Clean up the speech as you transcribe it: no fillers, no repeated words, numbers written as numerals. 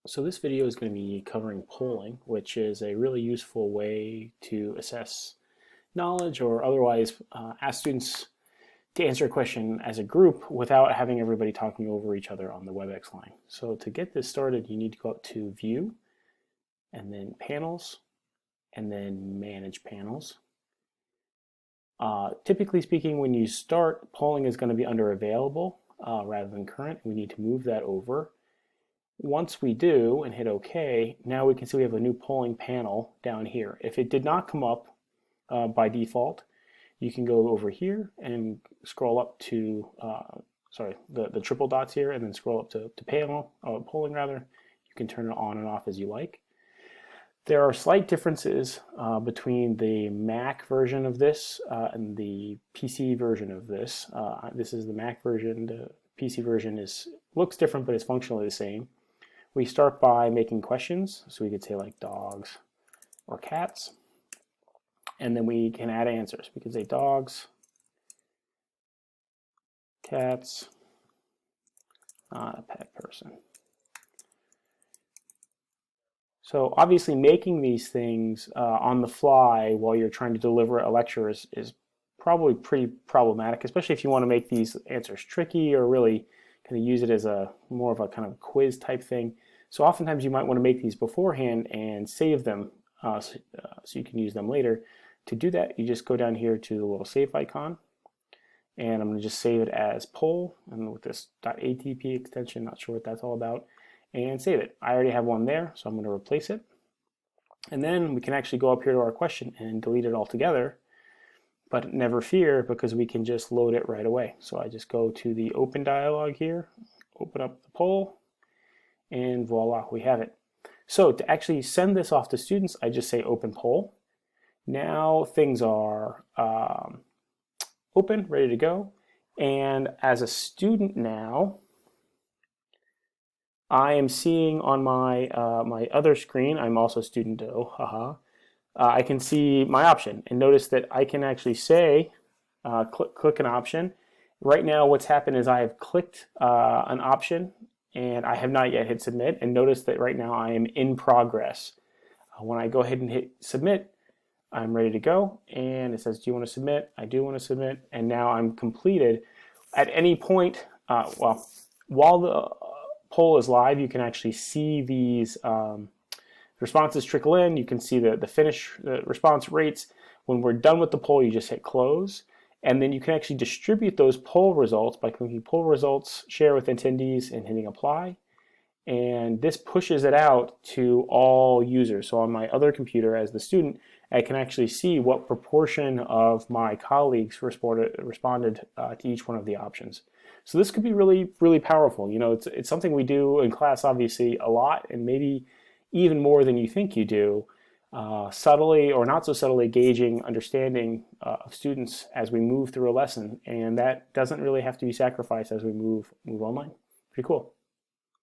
So this video is going to be covering polling, which is a really useful way to assess knowledge or otherwise ask students to answer a question as a group without having everybody talking over each other on the WebEx line. So to get this started, you need to go up to View, and then Panels, and then Manage Panels. Typically speaking, when you start, polling is going to be under Available rather than Current. We need to move that over. Once we do and hit OK, now we can see we have a new polling panel down here. If it did not come up by default, you can go over here and scroll up to, the triple dots here, and then scroll up to polling rather. You can turn it on and off as you like. There are slight differences between the Mac version of this and the PC version of this. This is the Mac version. The PC version looks different, but it's functionally the same. We start by making questions, so we could say like dogs or cats, and then we can add answers. We can say dogs, cats, not a pet person. So obviously making these things on the fly while you're trying to deliver a lecture is probably pretty problematic, especially if you want to make these answers tricky or really kind of use it as more of a kind of quiz type thing. So oftentimes you might want to make these beforehand and save them so you can use them later. To do that, you just go down here to the little save icon, and I'm going to just save it as poll, and with this .atp extension, not sure what that's all about, and save it. I already have one there, so I'm going to replace it. And then we can actually go up here to our question and delete it altogether, but never fear, because we can just load it right away. So I just go to the open dialog here, open up the poll, and voila, we have it. So to actually send this off to students, I just say open poll. Now things are open, ready to go. And as a student now, I am seeing on my my other screen, I'm also student O, haha. I can see my option, and notice that I can actually say, click an option. Right now what's happened is I have clicked an option, and I have not yet hit submit, and notice that right now I am in progress. When I go ahead and hit submit, I'm ready to go, and it says, do you want to submit? I do want to submit, and now I'm completed. At any point, while the poll is live, you can actually see these responses trickle in. You can see the response rates. When we're done with the poll, you just hit close, and then you can actually distribute those poll results by clicking poll results, share with attendees, and hitting apply. And this pushes it out to all users. So on my other computer as the student, I can actually see what proportion of my colleagues responded to each one of the options. So this could be really, really powerful. You know, it's something we do in class, obviously, a lot, and maybe even more than you think you do, subtly or not so subtly gauging understanding of students as we move through a lesson, and that doesn't really have to be sacrificed as we move online. Pretty cool.